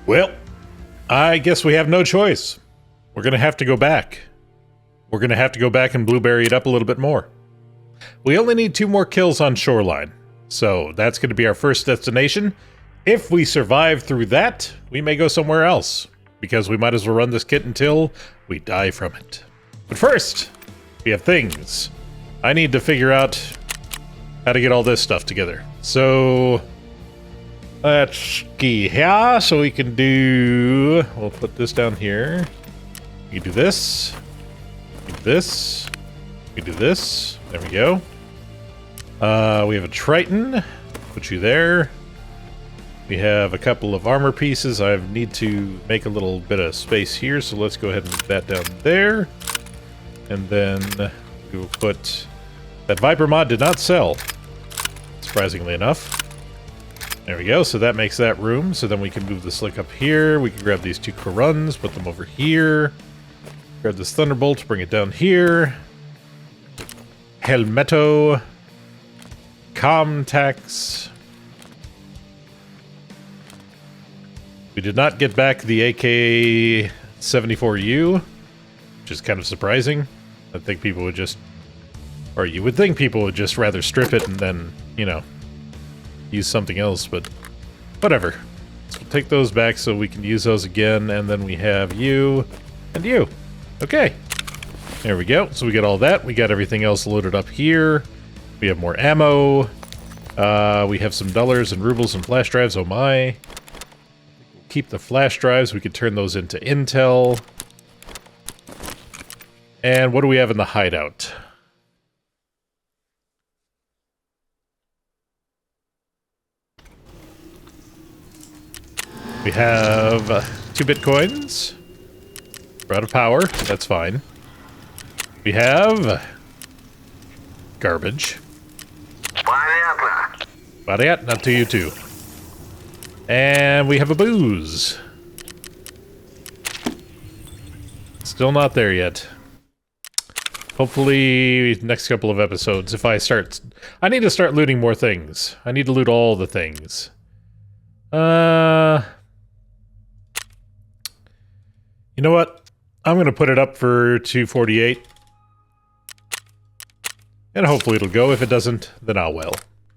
Well, I guess we have no choice. We're gonna have to go back. We're gonna have to go back and blueberry it up a little bit more. We only need 2 more kills on Shoreline, so that's gonna be our first destination. If we survive through that, we may go somewhere else, because we might as well run this kit until we die from it. But first, we have things. I need to figure out how to get all this stuff together. So let's key here so we can do... We'll put this down here. We can do this. Do this. We do this. There we go. We have a Triton. Put you there. We have a couple of armor pieces. I need to make a little bit of space here, so let's go ahead and move that down there. And then we will put... That Viper mod did not sell, surprisingly enough. There we go, so that makes that room. So then we can move the slick up here. We can grab these 2 Koruns, put them over here. Grab this Thunderbolt, bring it down here. Helmeto. Comtax. We did not get back the AK-74U, which is kind of surprising. I think people would just... Or you would think people would just rather strip it and then, you know, use something else, but whatever. So we'll take those back so we can use those again, and then we have you and you. Okay. There we go. So we got all that. We got everything else loaded up here. We have more ammo. We have some dollars and rubles and flash drives. Oh my. Keep the flash drives. We could turn those into intel. And what do we have in the hideout? We have 2 bitcoins. We're out of power. That's fine. We have garbage. Bariat, not to you too. And we have a booze. Still not there yet. Hopefully, next couple of episodes, if I start... I need to start looting more things. I need to loot all the things. You know what? I'm going to put it up for 248. And hopefully it'll go. If it doesn't, then I'll well.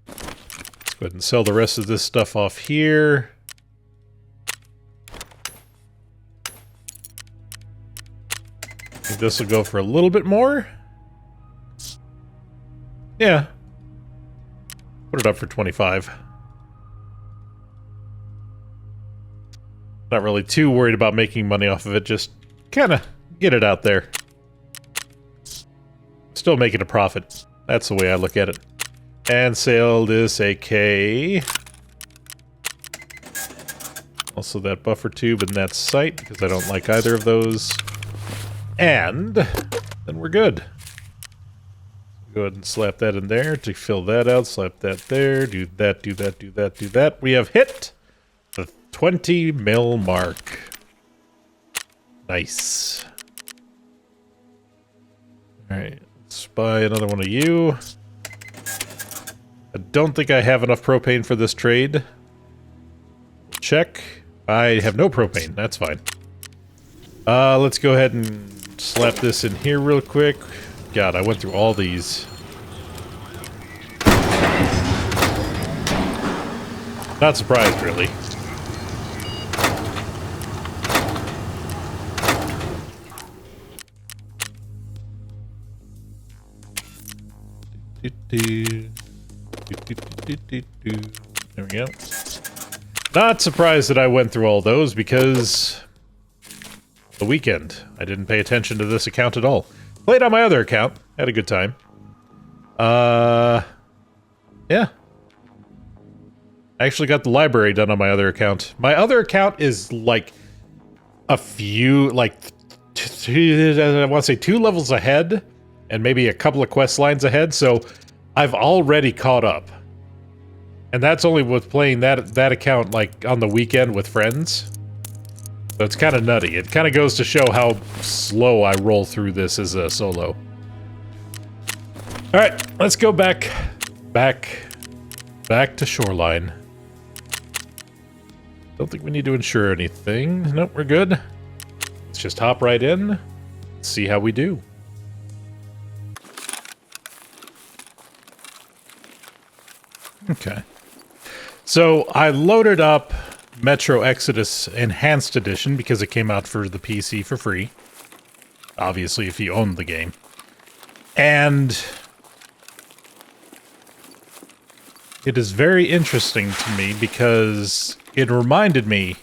Let's go ahead and sell the rest of this stuff off here. I think this will go for a little bit more. Yeah. Put it up for 25. Not really too worried about making money off of it, just kind of get it out there. Still making a profit. That's the way I look at it. And sell this AK. Also that buffer tube and that sight, because I don't like either of those. And then we're good. Go ahead and slap that in there to fill that out. Slap that there. Do that, do that, do that, do that. We have hit the 20 mil mark. Nice. Alright, let's buy another one of you. I don't think I have enough propane for this trade. Check. I have no propane, that's fine. Let's go ahead and slap this in here real quick. God, I went through all these. Not surprised, really. There we go. Not surprised that I went through all those because the weekend I didn't pay attention to this account at all. Played on my other account, had a good time. Yeah. I actually got the library done on my other account. My other account is like a few, like, I want to say 2 levels ahead and maybe a couple of quest lines ahead, so I've already caught up. And that's only with playing that account, like, on the weekend with friends. So it's kind of nutty. It kind of goes to show how slow I roll through this as a solo. Alright, let's go back to Shoreline. Don't think we need to insure anything. Nope, we're good. Let's just hop right in. See how we do. Okay. So I loaded up Metro Exodus Enhanced Edition because it came out for the PC for free. Obviously, if you own the game. And it is very interesting to me because it reminded me...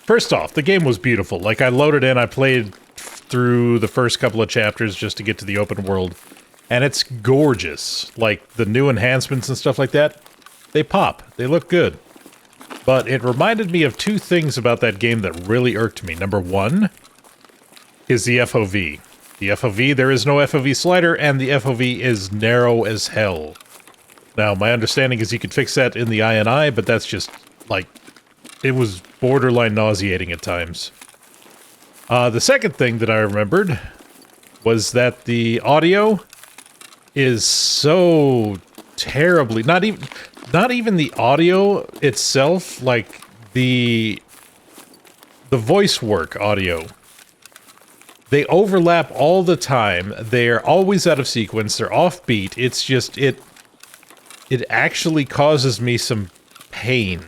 First off, the game was beautiful. Like, I loaded in, I played through the first couple of chapters just to get to the open world. And it's gorgeous. Like, the new enhancements and stuff like that, they pop. They look good. But it reminded me of two things about that game that really irked me. Number one is the FOV. The FOV, there is no FOV slider, and the FOV is narrow as hell. Now, my understanding is you could fix that in the INI, but that's just, like, it was borderline nauseating at times. The second thing that I remembered was that the audio is so terribly... Not even the audio itself, like, the voice work audio. They overlap all the time. They're always out of sequence. They're offbeat. It's just, it actually causes me some pain.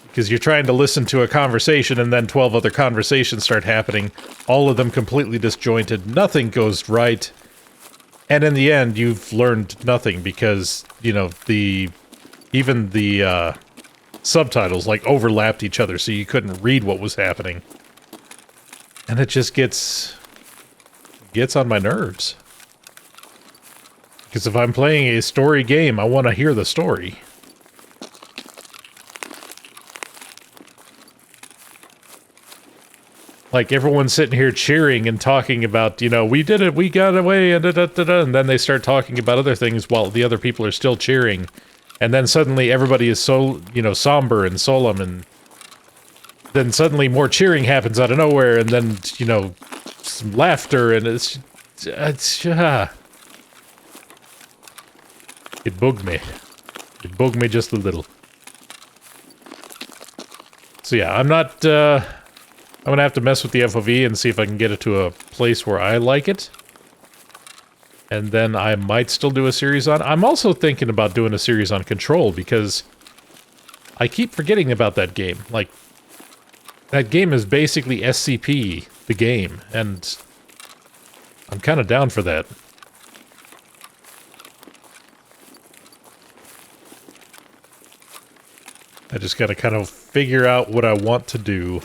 Because you're trying to listen to a conversation and then 12 other conversations start happening. All of them completely disjointed. Nothing goes right. And in the end, you've learned nothing because, you know, even the subtitles, like, overlapped each other so you couldn't read what was happening. And it just gets on my nerves. Because if I'm playing a story game, I want to hear the story. Like, everyone's sitting here cheering and talking about, you know, we did it, we got away, and da-da-da-da, and then they start talking about other things while the other people are still cheering. And then suddenly everybody is so, you know, somber and solemn, and then suddenly more cheering happens out of nowhere, and then, you know, some laughter, and it bugged me. It bugged me just a little. So yeah, I'm gonna have to mess with the FOV and see if I can get it to a place where I like it. And then I might still do a series on... I'm also thinking about doing a series on Control, because I keep forgetting about that game. Like, that game is basically SCP, the game, and I'm kind of down for that. I just gotta kind of figure out what I want to do.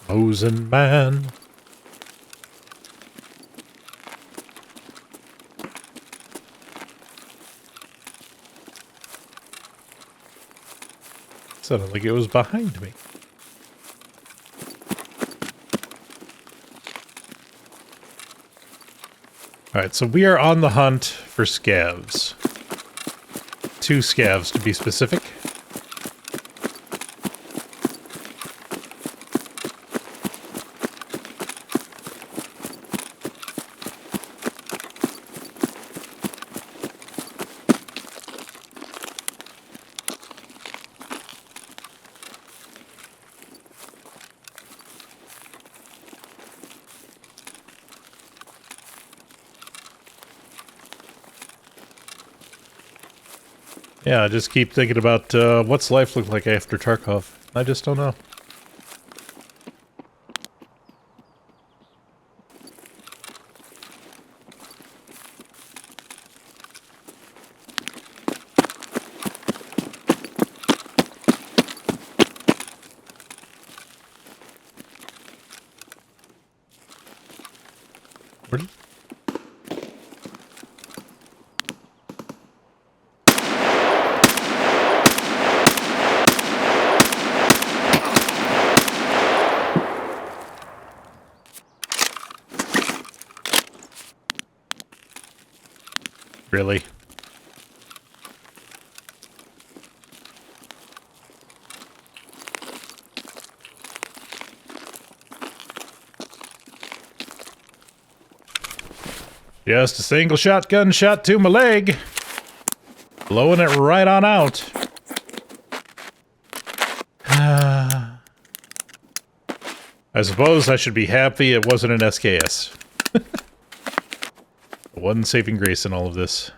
Mosin' man. Sounded like it was behind me. Alright, so we are on the hunt for scavs. 2 scavs to be specific. Yeah, I just keep thinking about what's life look like after Tarkov. I just don't know. Where did... Really? Just a single shotgun shot to my leg. Blowing it right on out. I suppose I should be happy it wasn't an SKS. One saving grace in all of this.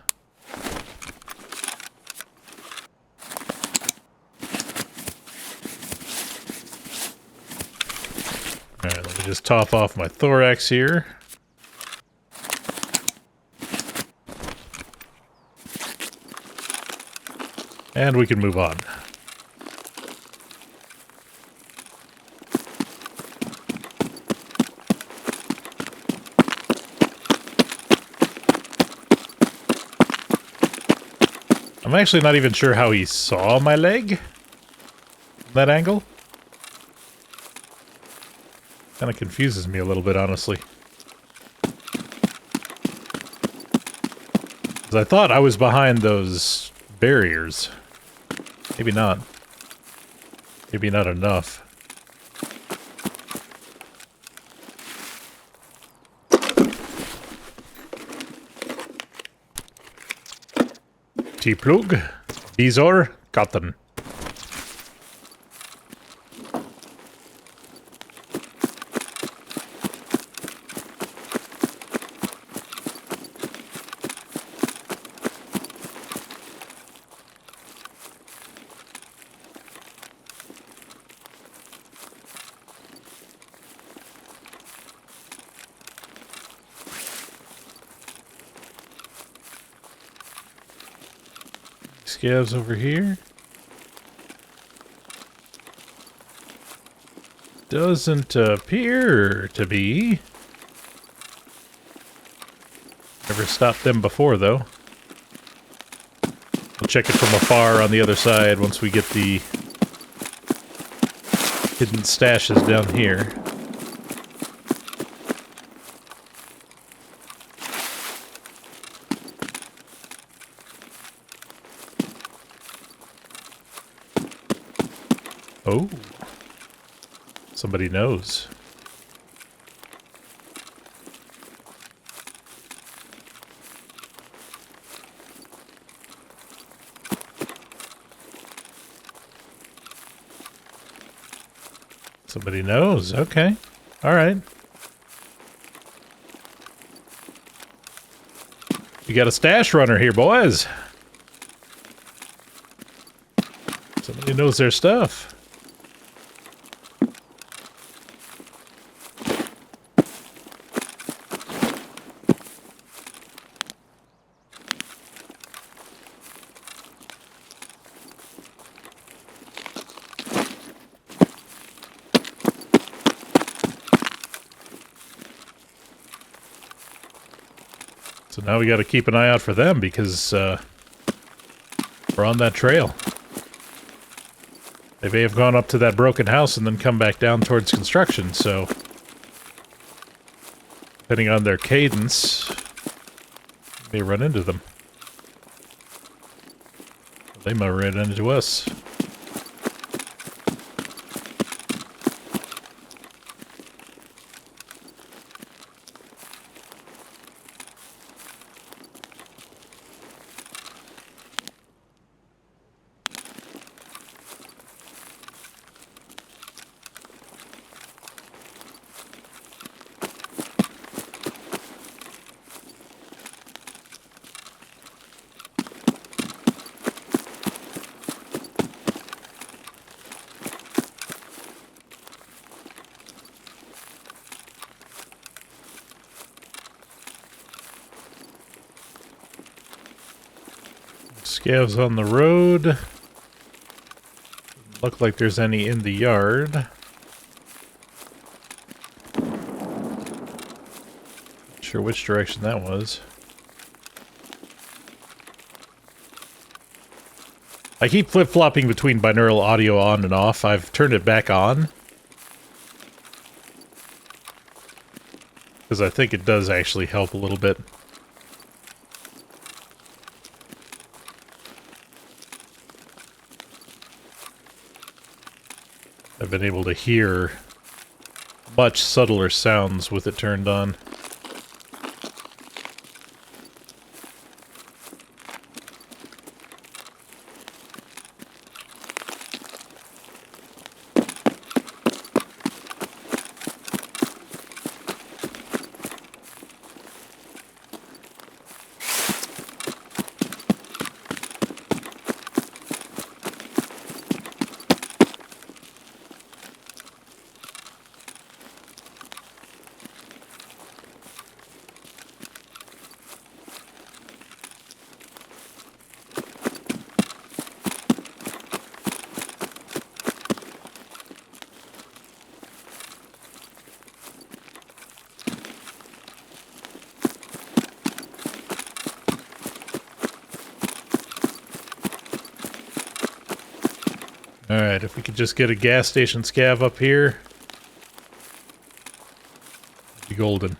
Alright, let me just top off my thorax here. And we can move on. I'm actually not even sure how he saw my leg from that angle. Kind of confuses me a little bit, honestly. Because I thought I was behind those barriers. Maybe not. Maybe not enough. T-plug, Bizor, cotton. Scavs over here. Doesn't appear to be. Never stopped them before, though. We'll check it from afar on the other side once we get the hidden stashes down here. Oh, somebody knows. Somebody knows. Okay. All right. You got a stash runner here, boys. Somebody knows their stuff. So now we got to keep an eye out for them because we're on that trail. They may have gone up to that broken house and then come back down towards construction, so depending on their cadence, we may run into them. They might run into us. Scavs on the road. Doesn't look like there's any in the yard. Not sure which direction that was. I keep flip-flopping between binaural audio on and off. I've turned it back on. Because I think it does actually help a little bit. I've been able to hear much subtler sounds with it turned on. Alright, if we could just get a gas station scav up here. It'd be golden.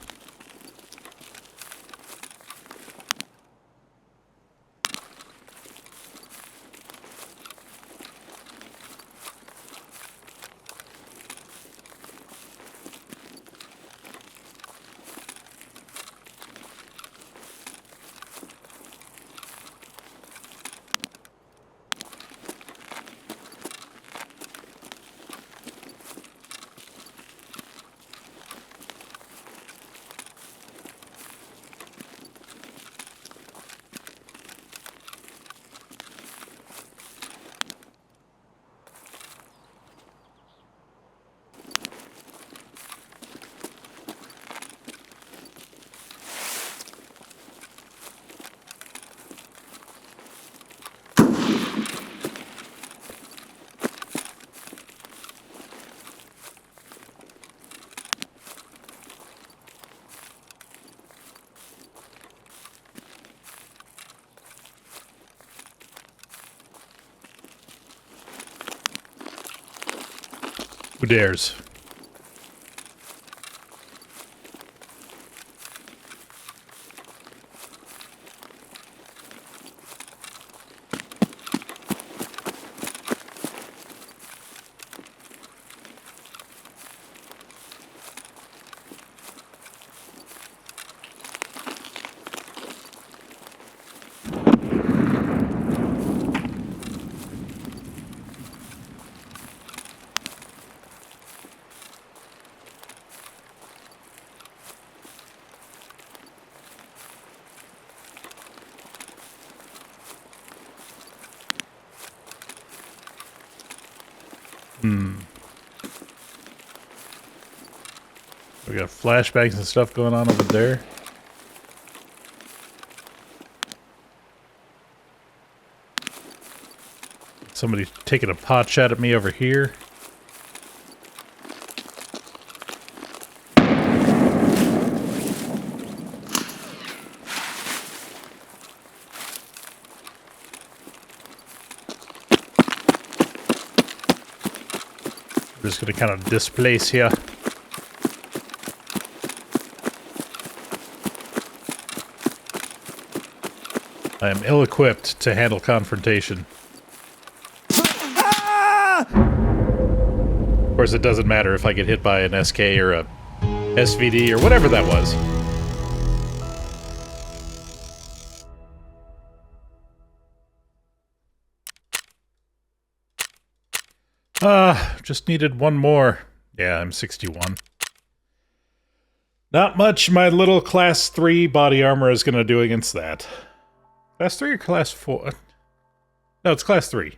Who dares? We got flashbangs and stuff going on over there. Somebody taking a pot shot at me over here. We're just going to kind of displace here. I am ill-equipped to handle confrontation. Of course, it doesn't matter if I get hit by an SK or a SVD or whatever that was. Just needed one more. Yeah, I'm 61. Not much my little class 3 body armor is going to do against that. Class 3 or class 4? No, it's class 3.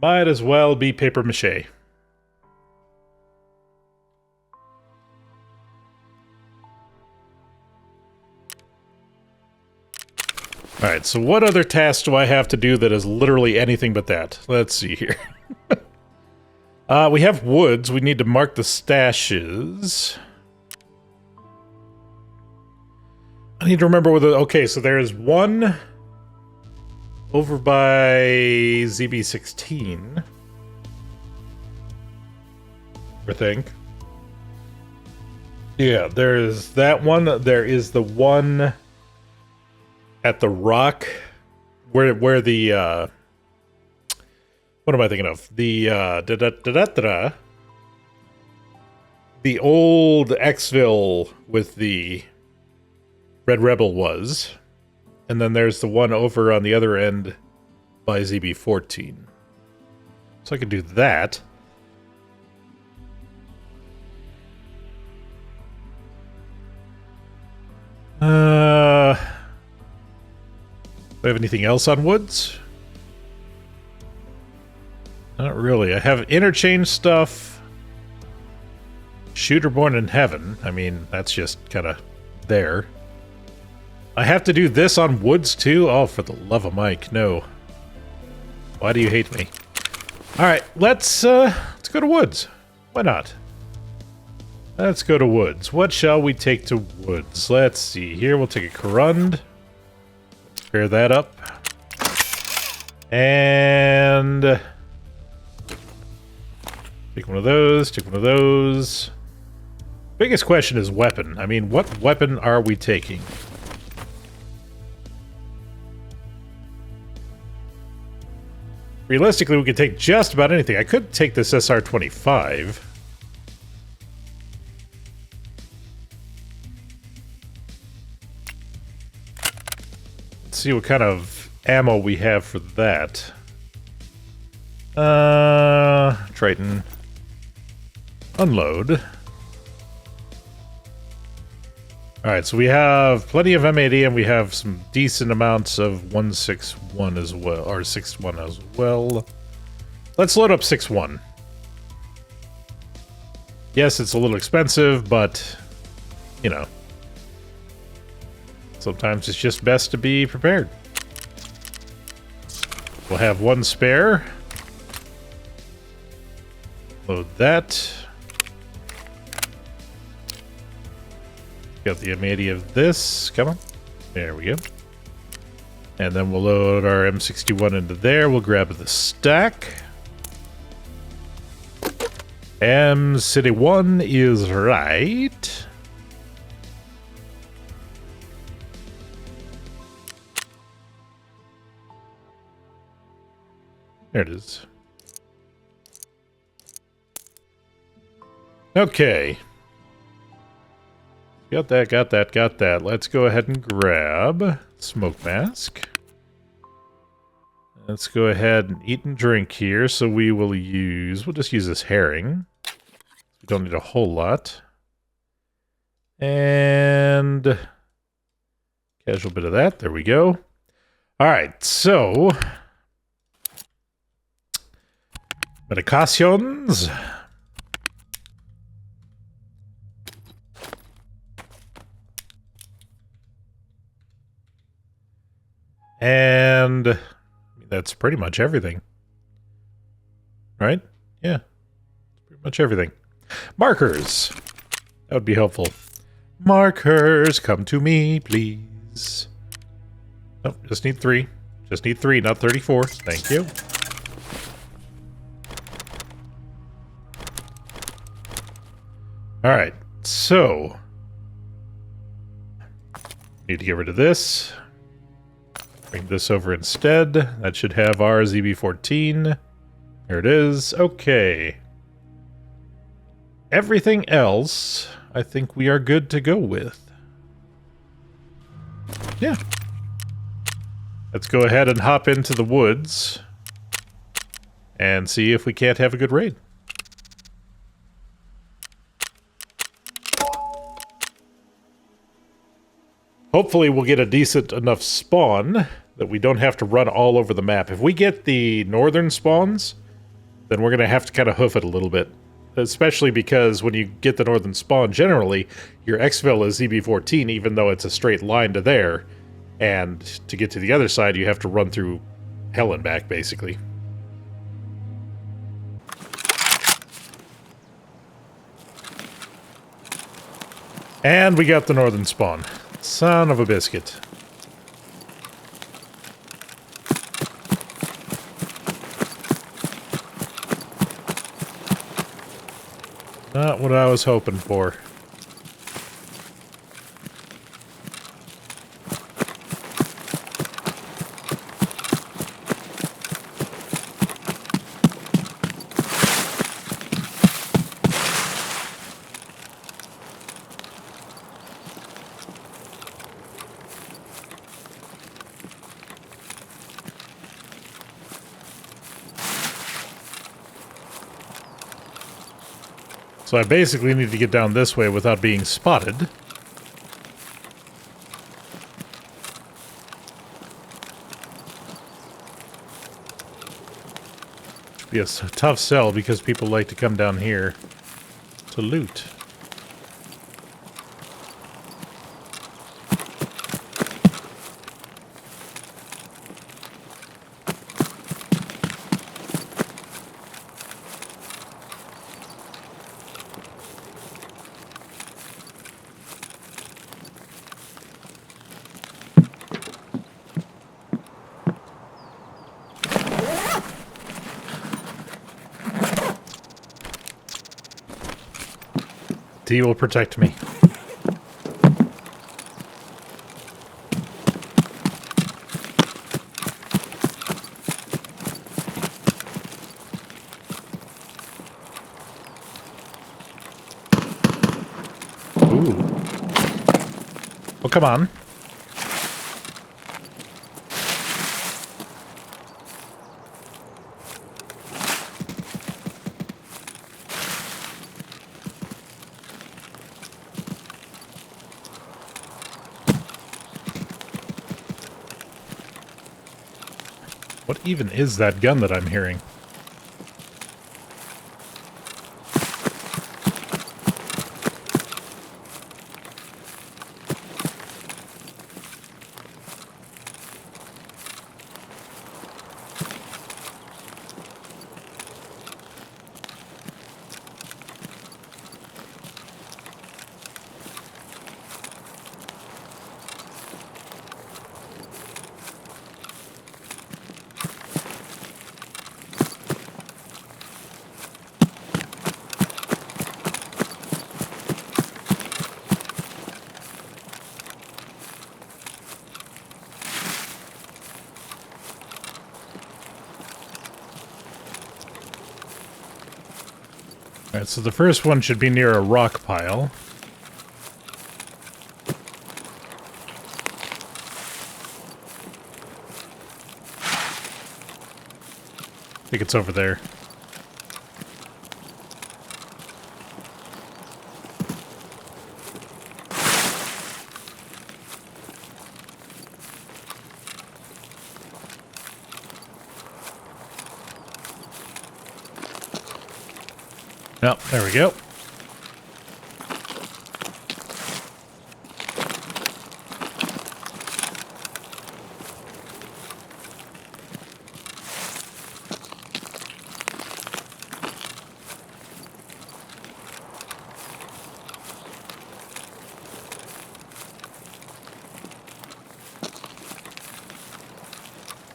Might as well be paper mache. Alright, so what other task do I have to do that is literally anything but that? Let's see here. We have woods. We need to mark the stashes. I need to remember whether... Okay, so there's one over by ZB16. I think. Yeah, there's that one. There is the one at the rock where the... what am I thinking of? The the old Xville with the Red Rebel was. And then there's the one over on the other end by ZB14. So I could do that. Do I have anything else on woods? Not really. I have interchange stuff. Shooter Born in Heaven. I mean, that's just kind of there. I have to do this on woods too? Oh, for the love of Mike, no. Why do you hate me? Alright, let's go to woods. Why not? Let's go to woods. What shall we take to woods? Let's see. Here, we'll take a Corund. Spare that up. And take one of those, take one of those. Biggest question is weapon. I mean, what weapon are we taking? Realistically, we could take just about anything. I could take this SR-25. Let's see what kind of ammo we have for that. Triton. Unload. Alright, so we have plenty of M80 and we have some decent amounts of 161 as well, or 61 as well. Let's load up 61. Yes, it's a little expensive, but, you know, sometimes it's just best to be prepared. We'll have one spare. Load that. Got the M80 of this. Come on. There we go. And then we'll load our M61 into there. We'll grab the stack. City 1 is right. There it is. Okay. Got that, got that, got that. Let's go ahead and grab smoke mask. Let's go ahead and eat and drink here. So we'll just use this herring. We don't need a whole lot. And casual bit of that. There we go. All right, so medications. And that's pretty much everything. Right? Yeah. Pretty much everything. Markers. That would be helpful. Markers, come to me, please. Nope, just need 3. Just need 3, not 34. Thank you. Alright, so need to get rid of this. Bring this over instead. That should have our ZB14. There it is. Okay. Everything else, I think we are good to go with. Yeah. Let's go ahead and hop into the woods and see if we can't have a good raid. Hopefully we'll get a decent enough spawn that we don't have to run all over the map. If we get the northern spawns, then we're going to have to kind of hoof it a little bit. Especially because when you get the northern spawn, generally, your exfil is ZB14, even though it's a straight line to there. And to get to the other side, you have to run through hell and back, basically. And we got the northern spawn. Son of a biscuit. Not what I was hoping for. So I basically need to get down this way without being spotted. Should be a tough sell because people like to come down here to loot. He will protect me. Ooh. Oh, come on. What even is that gun that I'm hearing? Alright, so the first one should be near a rock pile. I think it's over there. Oh, there we go.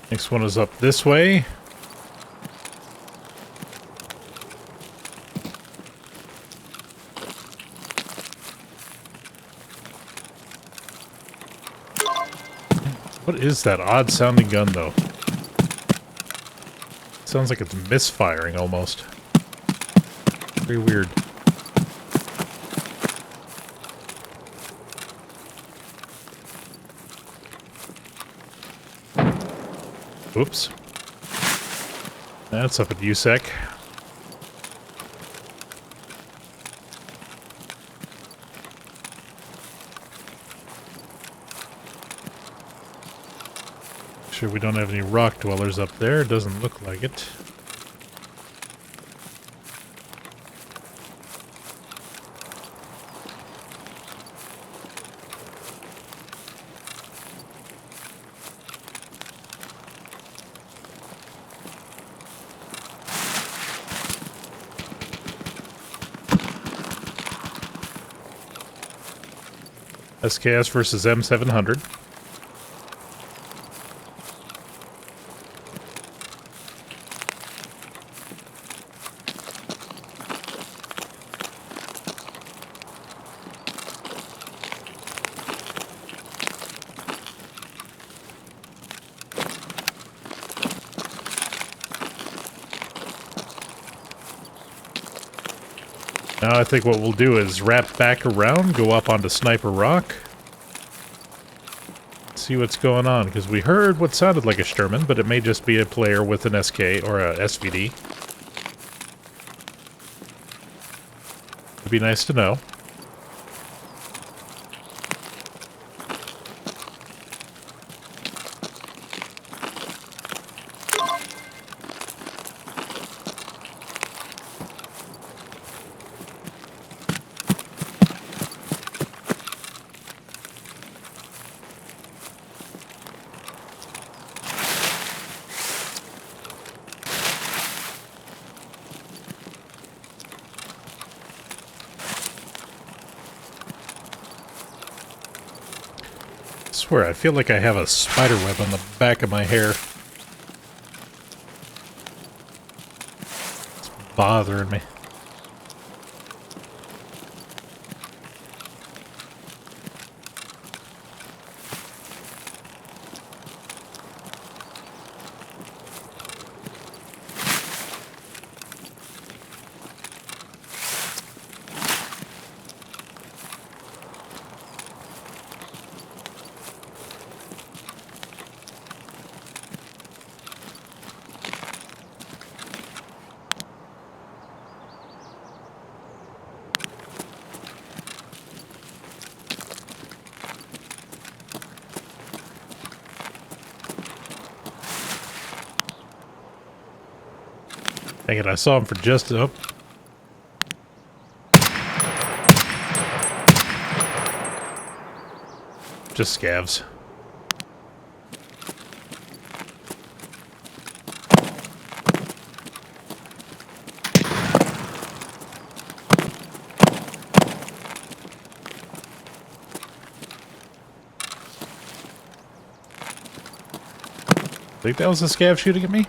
Next one is up this way. What is that odd sounding gun, though? It sounds like it's misfiring almost. Very weird. Oops. That's up at USEC. Sure we don't have any rock dwellers up there. Doesn't look like it. SKS versus M700. Now I think what we'll do is wrap back around, go up onto Sniper Rock, see what's going on, because we heard what sounded like a Sturman, but it may just be a player with an SK or a SVD. It'd be nice to know. I swear, I feel like I have a spider web on the back of my hair. It's bothering me. Dang it, I saw him for just... Oh. Just scavs. Think that was a scav shooting at me?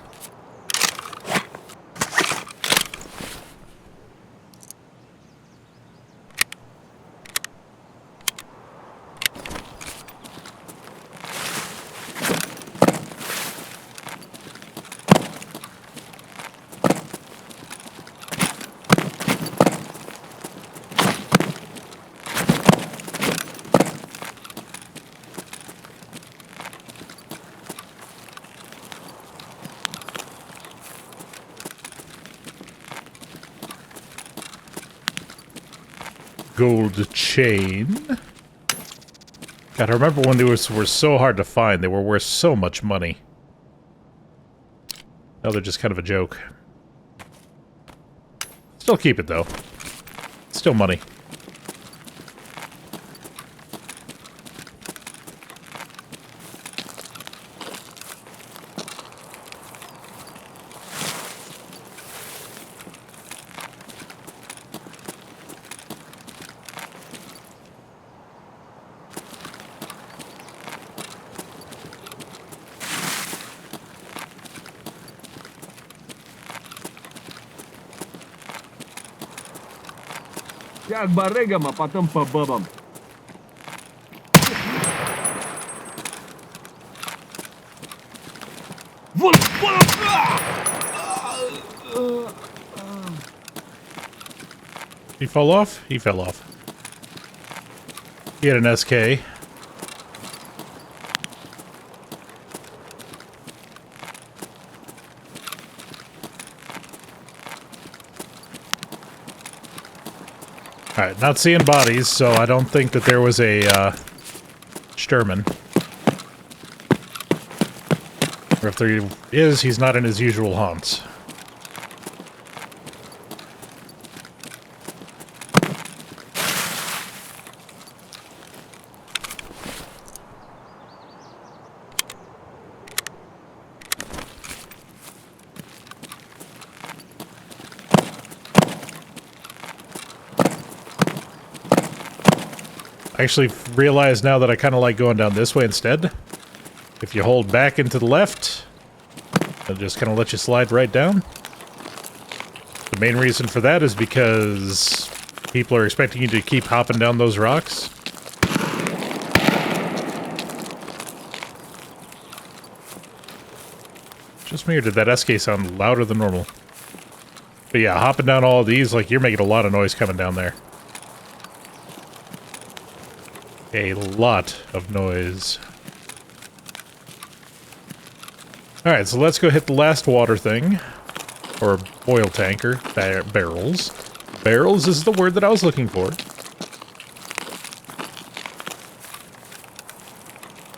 Gold chain. God, I remember when they were so hard to find. They were worth so much money. Now they're just kind of a joke. Still keep it, though. Still money. Jak barega ma potem po babam. He fell off? He fell off. He had an SK. Alright, not seeing bodies, so I don't think that there was a, Sturman. Or if there is, he's not in his usual haunts. I actually realize now that I kind of like going down this way instead. If you hold back into the left, it'll just kind of let you slide right down. The main reason for that is because people are expecting you to keep hopping down those rocks. Just me, or did that SK sound louder than normal? But yeah, hopping down all of these, like, you're making a lot of noise coming down there. A lot of noise. Alright, so let's go hit the last water thing. Or oil tanker. Barrels. Barrels is the word that I was looking for.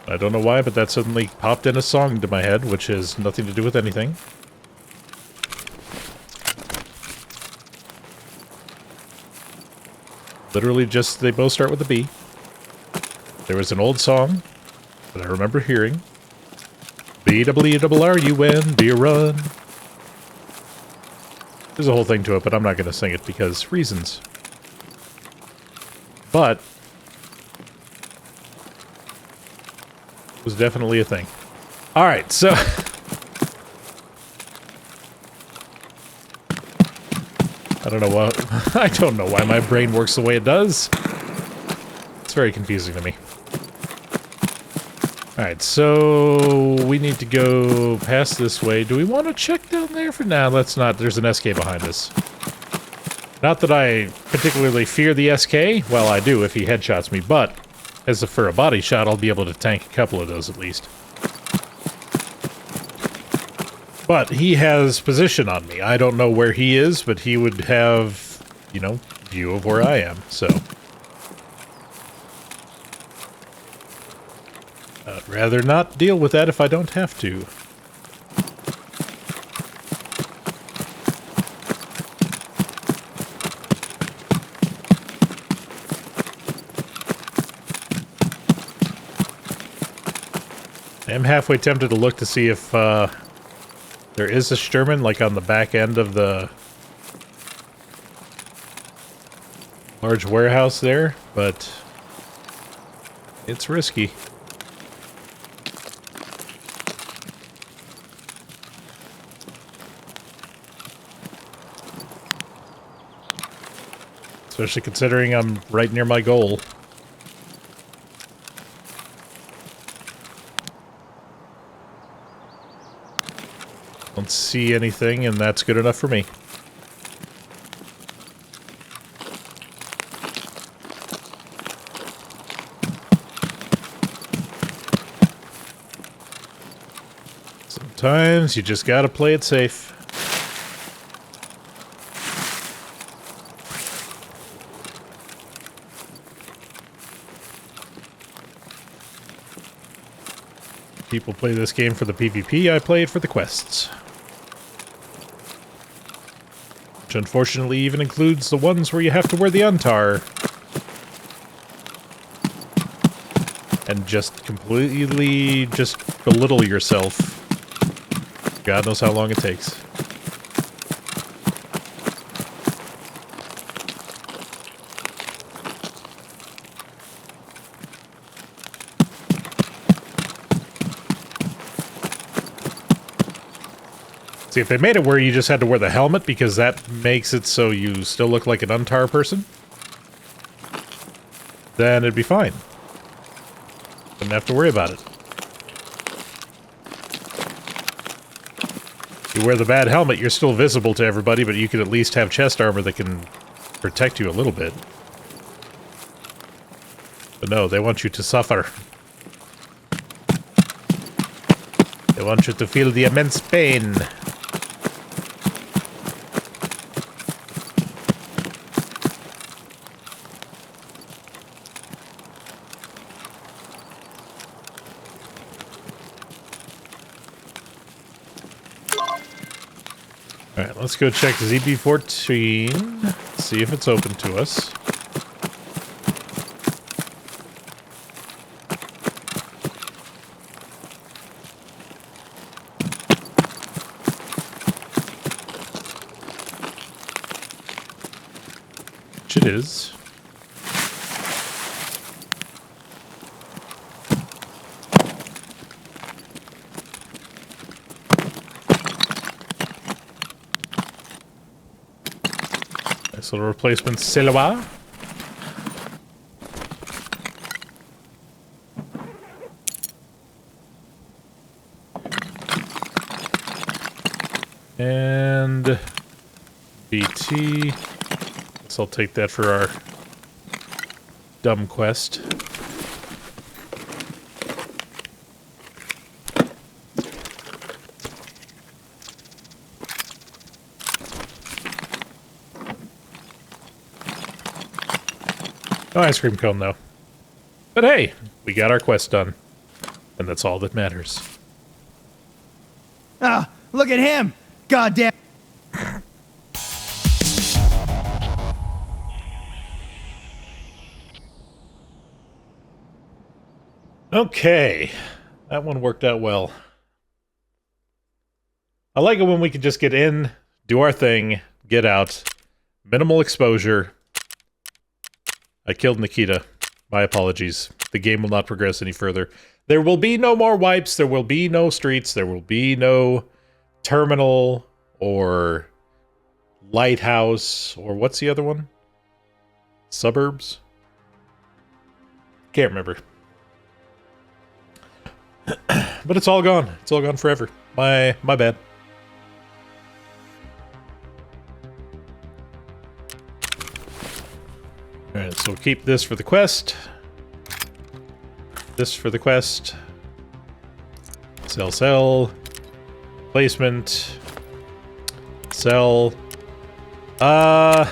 I don't know why, but that suddenly popped in a song into my head, which has nothing to do with anything. Literally just, they both start with a B. There was an old song that I remember hearing. B-double-E-double-R-U-N, be a run. There's a whole thing to it, but I'm not going to sing it because reasons. But it was definitely a thing. Alright, so I don't know what I don't know why my brain works the way it does. It's very confusing to me. Alright, so we need to go past this way. Do we want to check down there for now? Let's not. There's an SK behind us. Not that I particularly fear the SK. Well, I do if he headshots me, but as for a body shot, I'll be able to tank a couple of those at least. But he has position on me. I don't know where he is, but he would have, you know, view of where I am, so. I'd rather not deal with that if I don't have to. I'm halfway tempted to look to see if there is a Sturman, like on the back end of the large warehouse there, but it's risky. Especially considering I'm right near my goal. Don't see anything, and that's good enough for me. Sometimes you just gotta play it safe. People play this game for the PvP, I play it for the quests. Which unfortunately even includes the ones where you have to wear the untar. And just completely just belittle yourself. God knows how long it takes. See, if they made it where you just had to wear the helmet because that makes it so you still look like an untar person, then it'd be fine. Wouldn't have to worry about it. You wear the bad helmet, you're still visible to everybody, but you could at least have chest armor that can protect you a little bit. But no, they want you to suffer. They want you to feel the immense pain. Alright, let's go check ZB14, see if it's open to us. Which it is. Nice little replacement silhouette. And BT. Guess I'll take that for our dumb quest. No ice cream cone, though. But hey, we got our quest done. And that's all that matters. Ah, look at him! Goddamn! Okay. That one worked out well. I like it when we can just get in, do our thing, get out. Minimal exposure. I killed Nikita. My apologies. The game will not progress any further. There will be no more wipes. There will be no streets. There will be no terminal or lighthouse or what's the other one? Suburbs? Can't remember. But it's all gone. It's all gone forever. My bad. Alright, so we'll keep this for the quest. This for the quest. Sell, sell. Placement. Sell. Got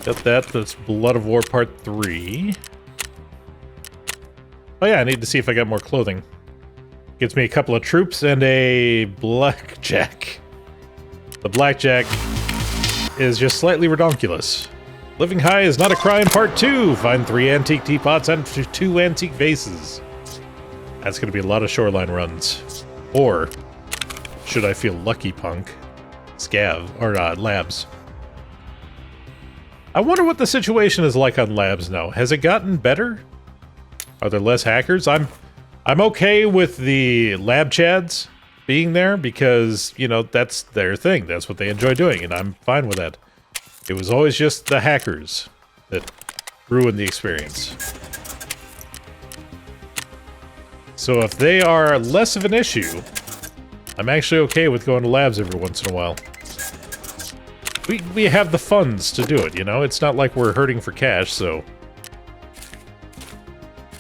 that. That's Blood of War Part 3. Oh yeah, I need to see if I got more clothing. Gets me a couple of troops and a blackjack. The blackjack is just slightly redonkulous. Living high is not a crime, part 2. Find 3 antique teapots and 2 antique vases. That's going to be a lot of Shoreline runs. Or, should I feel lucky, punk? Scav, or labs. I wonder what the situation is like on labs now. Has it gotten better? Are there less hackers? I'm okay with the lab chads being there because, you know, that's their thing. That's what they enjoy doing, and I'm fine with that. It was always just the hackers that ruined the experience. So if they are less of an issue, I'm actually okay with going to labs every once in a while. We have the funds to do it, you know? It's not like we're hurting for cash, so...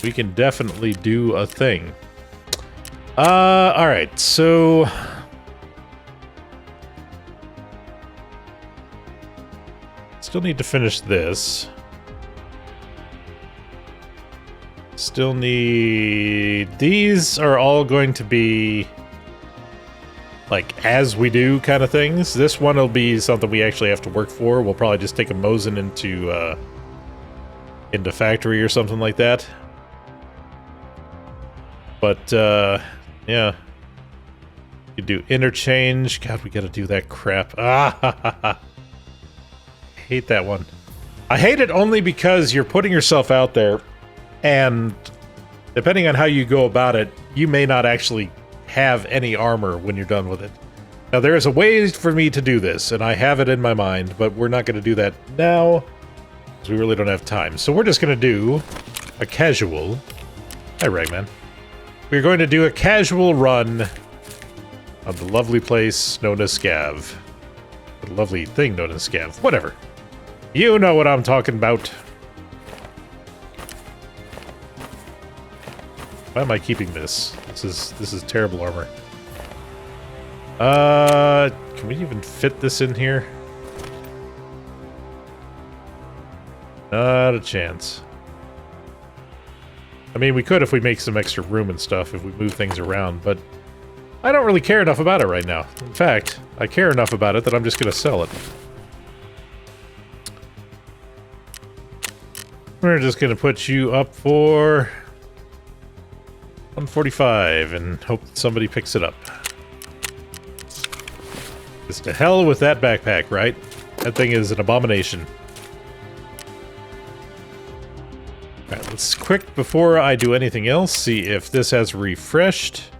we can definitely do a thing. Alright, so... still need to finish this. Still need... these are all going to be... like, as we do kind of things. This one will be something we actually have to work for. We'll probably just take a Mosin into factory or something like that. But, yeah. You do interchange. God, we gotta do that crap. Ah, hate that one. I hate it only because you're putting yourself out there, and depending on how you go about it, you may not actually have any armor when you're done with it. Now, there is a way for me to do this, and I have it in my mind, but we're not going to do that now, because we really don't have time. So we're just going to do a casual... Hi, Ragman. We're going to do a casual run on the lovely place known as Scav. The lovely thing known as Scav. Whatever. You know what I'm talking about. Why am I keeping this? This is terrible armor. Can we even fit this in here? Not a chance. I mean, we could if we make some extra room and stuff, if we move things around, but I don't really care enough about it right now. In fact, I care enough about it that I'm just going to sell it. We're just going to put you up for 145 and hope that somebody picks it up. Just to hell with that backpack, right? That thing is an abomination. Alright, let's quick, before I do anything else, see if this has refreshed.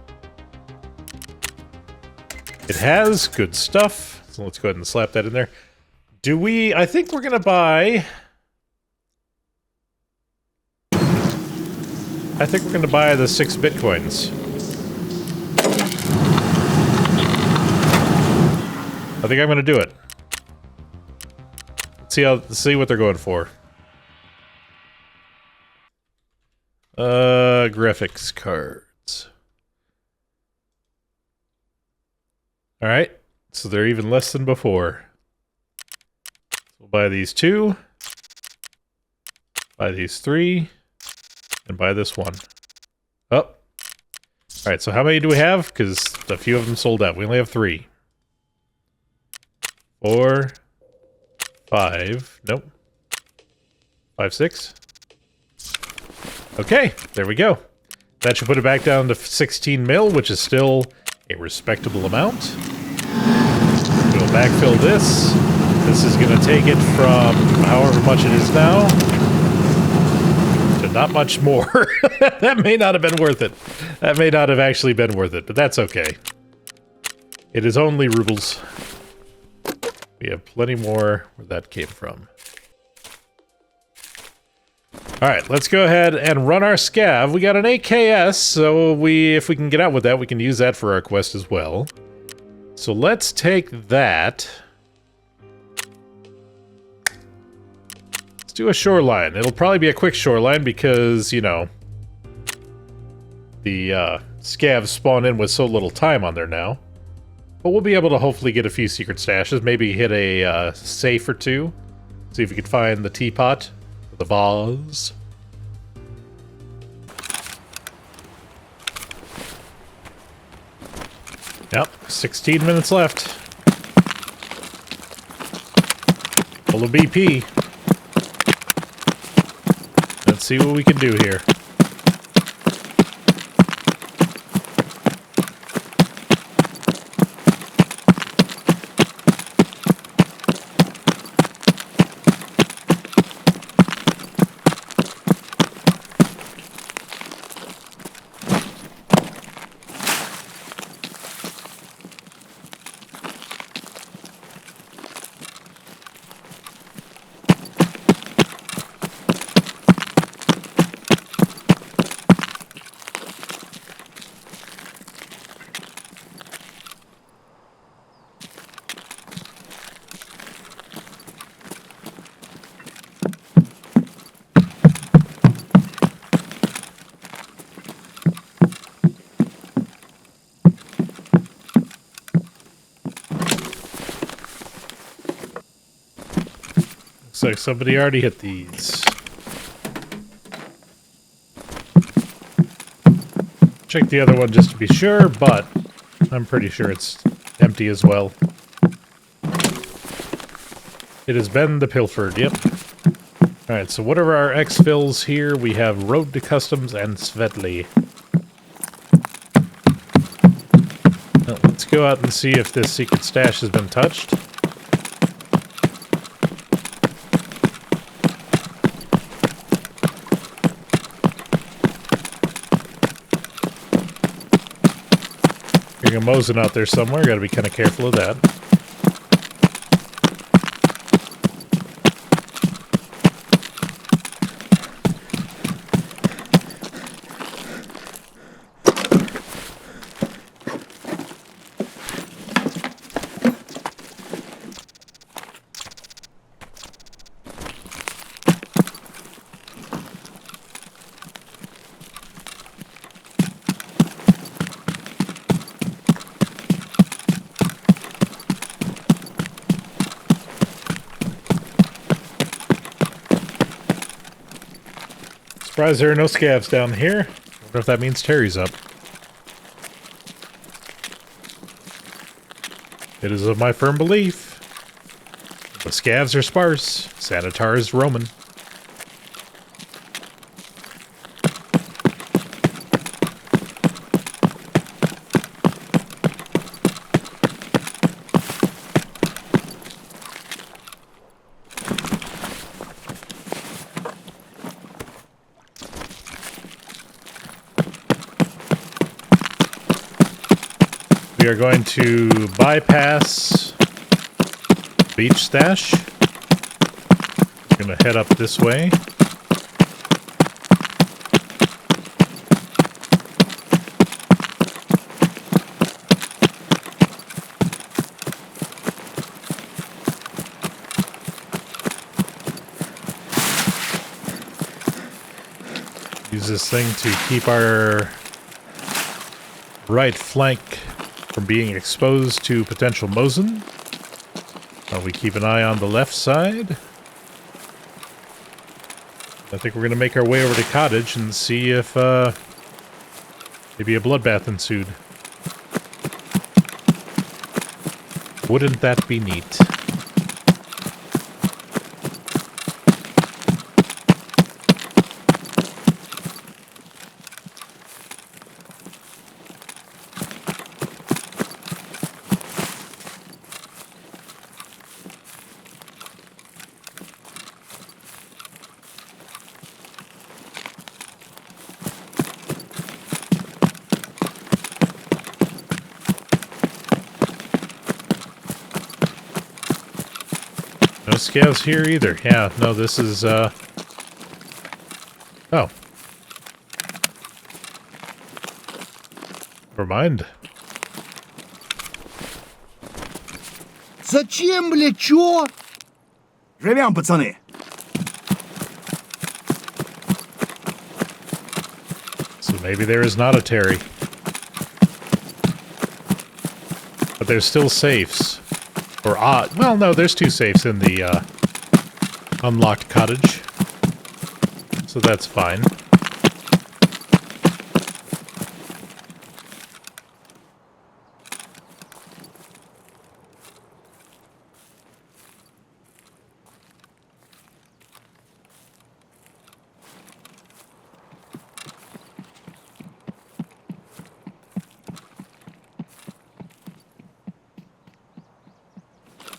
It has. Good stuff. So let's go ahead and slap that in there. Do we... I think we're gonna buy... I think we're gonna buy the 6 bitcoins. I think I'm gonna do it. Let's see what they're going for. Graphics cards. Alright, so they're even less than before. We'll buy these 2, buy these 3, and buy this 1. Oh. Alright, so how many do we have? Because a few of them sold out. We only have 3. 4, 5, nope. 5, 6. Okay, there we go. That should put it back down to 16 mil, which is still a respectable amount. We'll backfill this. This is going to take it from however much it is now to not much more. That may not have been worth it. That may not have actually been worth it, but that's okay. It is only rubles. We have plenty more where that came from. Alright, let's go ahead and run our scav. We got an AKS, so if we can get out with that, we can use that for our quest as well. So let's take that. Let's do a shoreline. It'll probably be a quick shoreline because, you know, the scavs spawn in with so little time on there now. But we'll be able to hopefully get a few secret stashes, maybe hit a safe or 2. See if we can find the teapot. The vase. Yep, 16 minutes left. Full of BP. Let's see what we can do here. Looks like somebody already hit these. Check the other one just to be sure, but I'm pretty sure it's empty as well. It has been the pilfered, yep. Alright, so what are our exfils here? We have Road to Customs and Svetli. Now, let's go out and see if this secret stash has been touched. Hearing a Mosin out there somewhere, gotta be kind of careful of that. Surprised there are no scavs down here. Wonder if that means Terry's up. It is of my firm belief. The scavs are sparse. Sanitar is Roman. We are going to bypass beach stash. We're going to head up this way. Use this thing to keep our right flank from being exposed to potential Mosin. We keep an eye on the left side. I think we're going to make our way over to Cottage and see if maybe a bloodbath ensued. Wouldn't that be neat? No scavs here either. Yeah, no, this is, Oh. Never mind. Зачем, бля, чё? Живем, пацаны. So maybe there is not a Terry. But there's still safes. Or, well, no, there's two safes in the, unlocked cottage. So that's fine.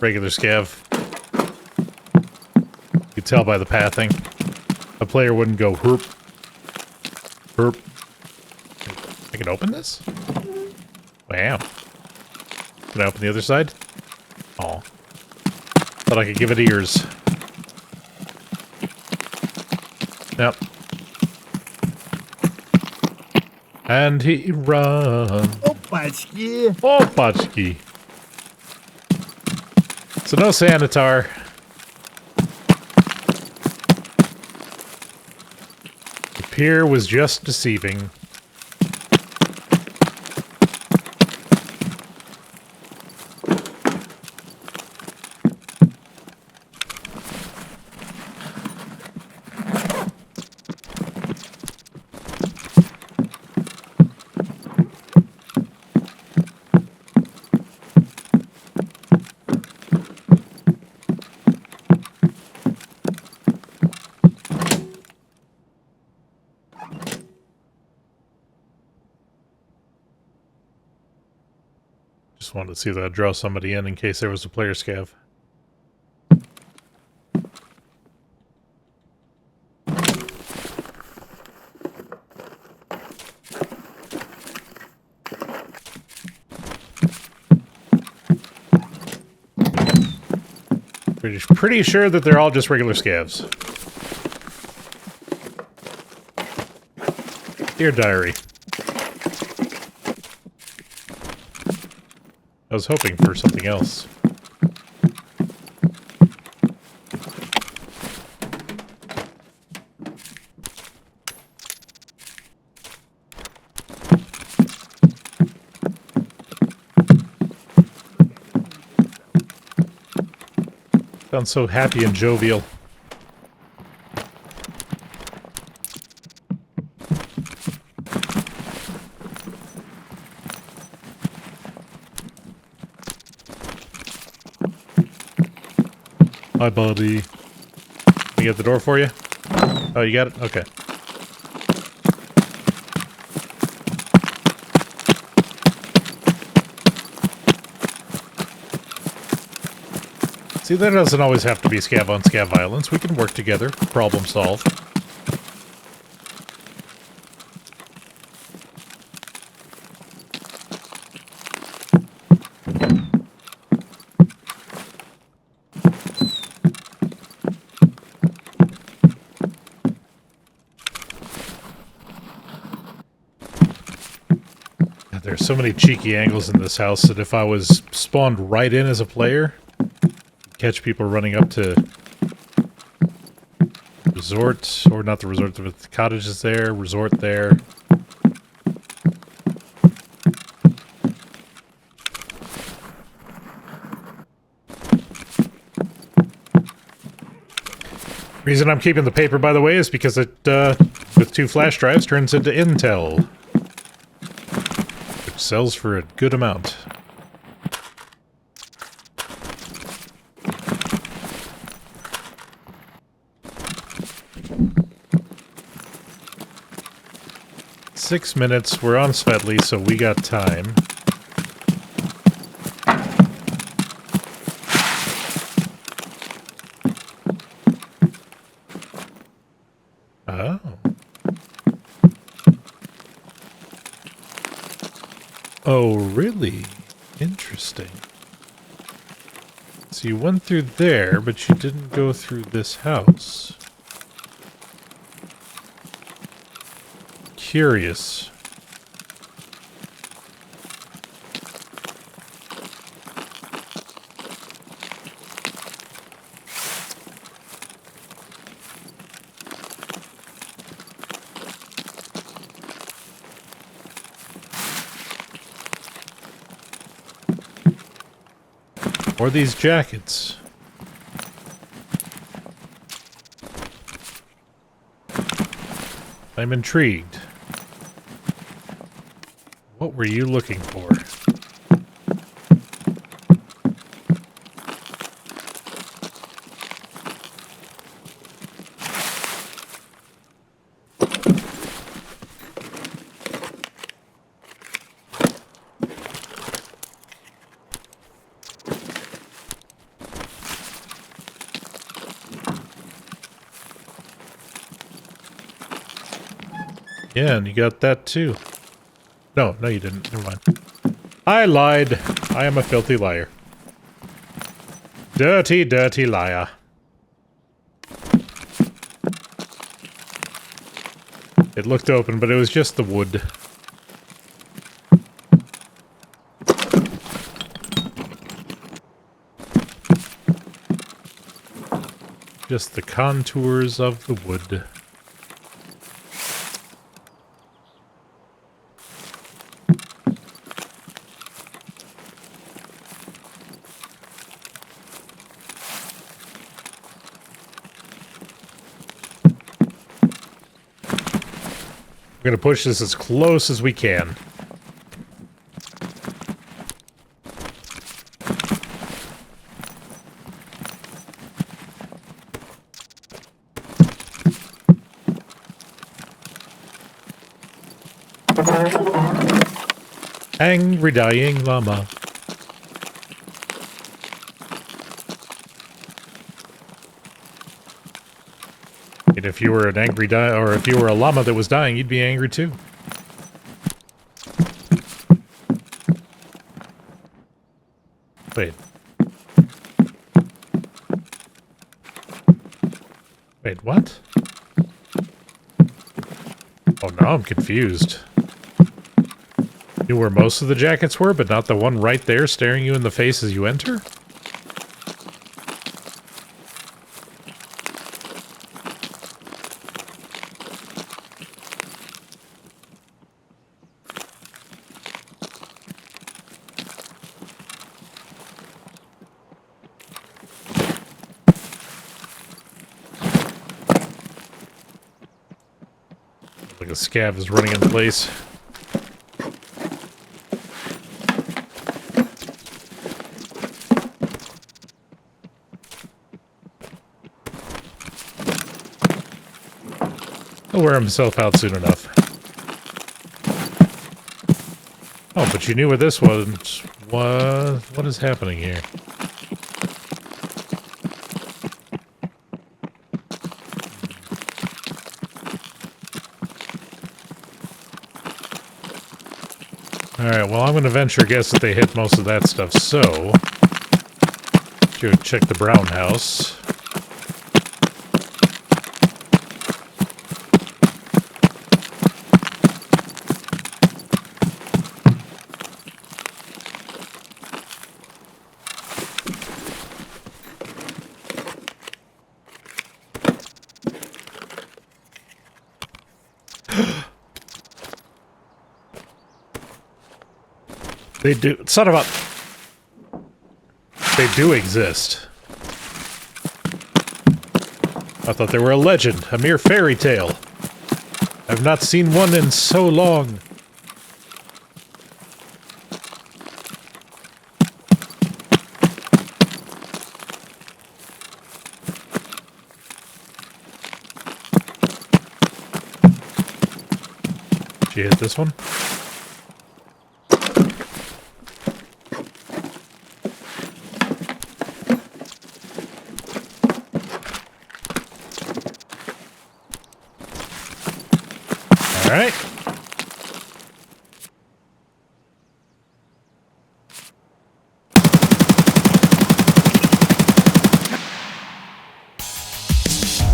Regular scav. You can tell by the pathing. A player wouldn't go herp. Herp. I can open this? Wow. Can I open the other side? Oh. Thought I could give it ears. Yep. And he runs. Опачки. Opachki. So no Sanitar. The pier was just deceiving. Just wanted to see that I'd draw somebody in case there was a player scav. Pretty sure that they're all just regular scavs. Dear diary. I was hoping for something else. Sounds so happy and jovial. Hi, buddy. Can I get the door for you? Oh, you got it? Okay. See, there doesn't always have to be scav-on-scav violence. We can work together, problem solve. There's so many cheeky angles in this house that if I was spawned right in as a player, catch people running up to resort, or not the resort, the cottage is there, resort there. Reason I'm keeping the paper, by the way, is because it, with 2 flash drives, turns into Intel, which sells for a good amount. Six minutes. We're on Svetli, so we got time. Oh. Oh, really? Interesting. So you went through there, but you didn't go through this house. Curious. Or these jackets. I'm intrigued. What were you looking for? Yeah, and you got that too. No, you didn't. Never mind. I lied. I am a filthy liar. Dirty, dirty liar. It looked open, but it was just the wood. Just the contours of the wood. We're going to push this as close as we can. Angry dying llama. if you were an angry or if you were a llama that was dying, you'd be angry too. Wait. Wait, what? Oh, now I'm confused. Knew where most of the jackets were, but not the one right there staring you in the face as you enter? Like a scav is running in place. He'll wear himself out soon enough. Oh, but you knew where this was. What is happening here? Alright, well, I'm going to venture a guess that they hit most of that stuff, so... Go check the brown house. They do... Son of a... They do exist. I thought they were a legend, a mere fairy tale. I've not seen one in so long. Did you hit this one? Alright.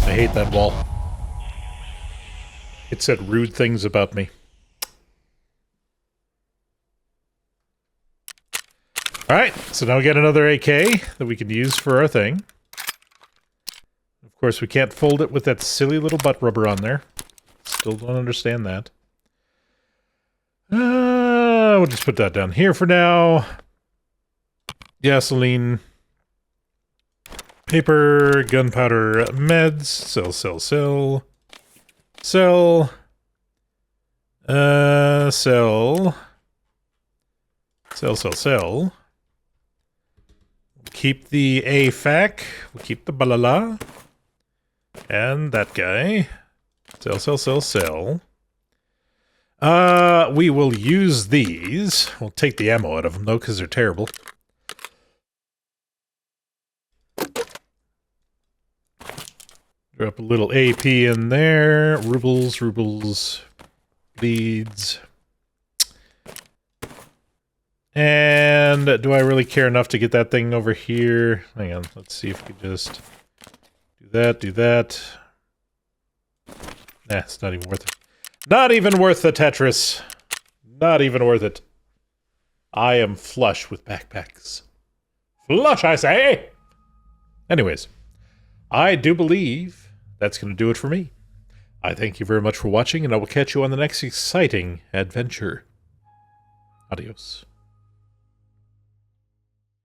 I hate that wall. It said rude things about me. Alright, so now we got another AK that we can use for our thing. Of course, we can't fold it with that silly little butt rubber on there. Still don't understand that. We'll just put that down here for now. Gasoline. Paper, gunpowder, meds. Sell. Sell. Sell. Keep the AFAC. We'll keep the balala. And that guy. Sell. We will use these. We'll take the ammo out of them, though, because they're terrible. Drop a little AP in there. Rubles, leads. And do I really care enough to get that thing over here? Hang on, let's see if we can just do that. Nah, it's not even worth it. Not even worth the Tetris. Not even worth it. I am flush with backpacks. Flush, I say! Anyways, I do believe that's going to do it for me. I thank you very much for watching, and I will catch you on the next exciting adventure. Adios.